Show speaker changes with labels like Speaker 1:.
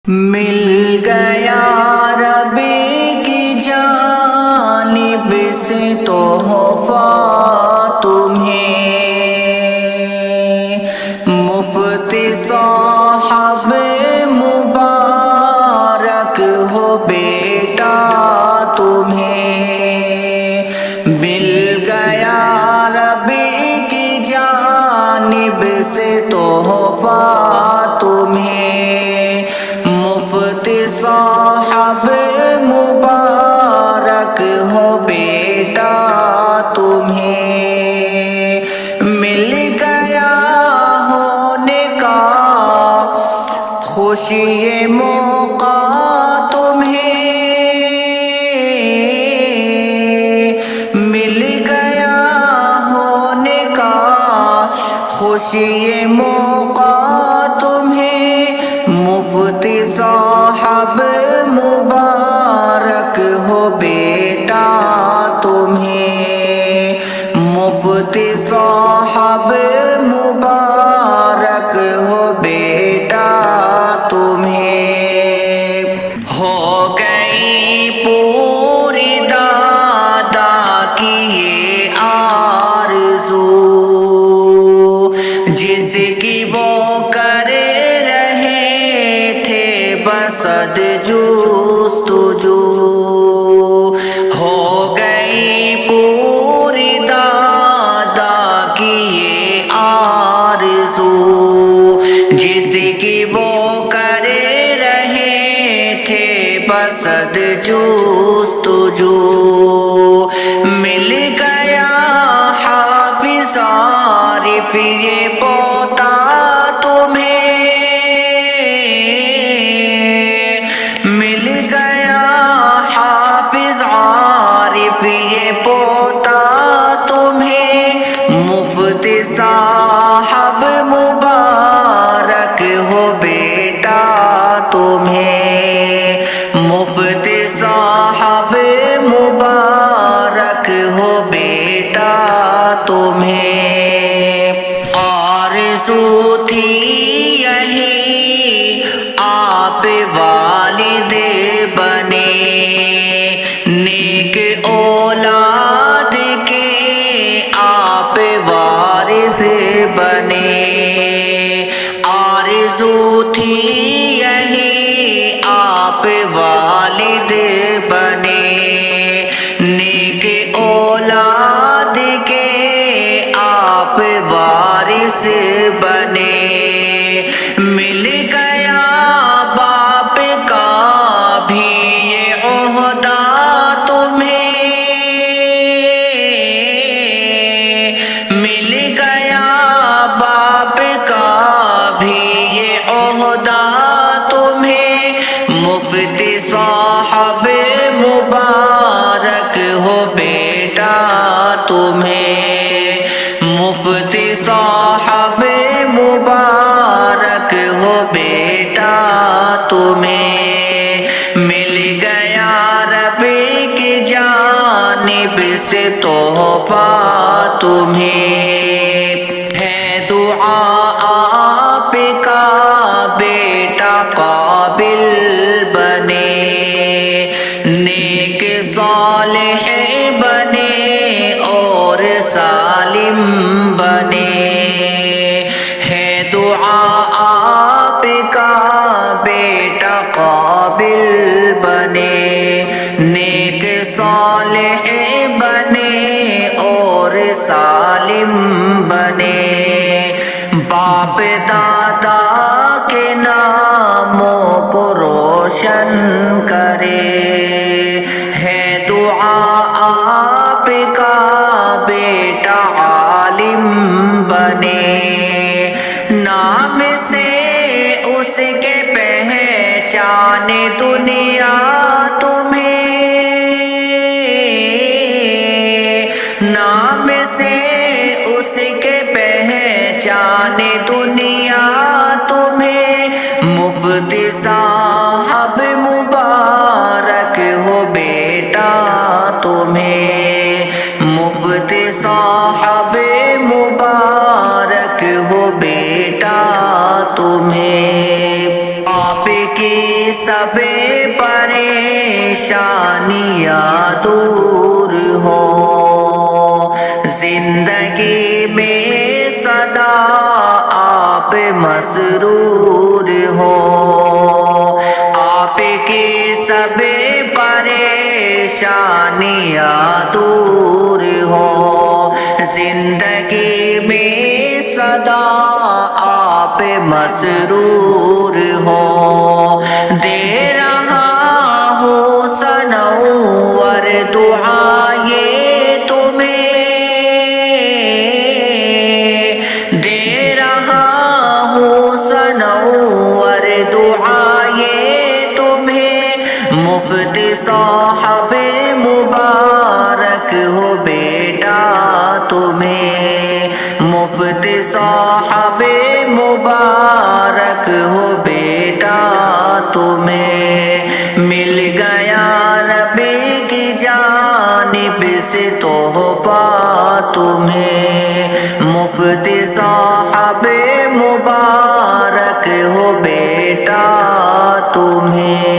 Speaker 1: مل گیا ربی کی جانب سے تحفہ تمہیں، مفتی صاحب مبارک ہو بیٹا تمہیں، مل گیا ربی کی جانب سے تحفہ تمہیں، مفتی صاحب مبارک ہو بیٹا تمہیں، مل گیا ہونے کا خوشی موقع تمہیں، مل گیا ہونے کا خوشی موقع تمہیں، مفتی صاحب مبارک ہو بیٹا تمہیں، مفتی صاحب مبارک ہو بیٹا تمہیں، ہو گئی پوری دادا کی یہ آرزو، جس کی وہ کرے بسد جستجو، ہو گئی پوری دادا کی یہ آرزو، جس کی وہ کرے رہے تھے بسد جستجو، مل گیا حافظ عارف یہ پوتا تمہیں، مل گیا حافظ عارف یہ پوتا تمہیں، مفتی صاحب مبارک ہو بیٹا تمہیں، مفتی صاحب مبارک ہو بیٹا تمہیں، آرزو تھی یہی آپ والد بنے، نیک اولاد کے آپ وارث بنے، آرزو تھی یہی آپ والد بنے، نیک اولاد کے آپ وارث بنے، مل گیا باپ کا بھی یہ عہدہ تمہیں، مل گیا باپ کا بھی یہ عہدہ تمہیں، مفتی صاحب مبارک ہو بیٹا تمہیں، مفتی صاحب مبارک ہو بیٹا تمہیں، مل گیا ربی کی جانب سے تحفہ تمہیں، ہے دعا آپ کا بیٹا قابل بنے، نیک صالح بنے اور سالم بنے، ہے دعا آپ کا بیٹا قابل بنے، نیک صالح بنے اور سالم بنے، باپ دادا کے ناموں کو روشن کرے، ہے دعا آپ کا بیٹا عالم بنے، نام سے اس کے پہچان دنیا تمہیں، نام سے اس کے پہچان دنیا تمہیں، مفتی صاحب مبارک ہو بیٹا تمہیں، مفتی صاحب مبارک ہو بیٹا تمہیں، آپ کی سب پریشانیاں دور ہو زندگی میں سدا آپ مسرور ہو آپ کی سب پریشانیاں دور ہو زندگی میں سدا آپ مسرور ہو دے رہا ہوں سنور دعائیں تمہیں دے رہا ہوں سنور دعائیں تمہیں مفتی صاحب مبارک ہو بیٹا تمہیں مفتی صاحب مبارک ہو بیٹا تمہیں مل گیا ربی کی جانب سے تحفہ تمہیں مفتی صاحب مبارک ہو بیٹا تمہیں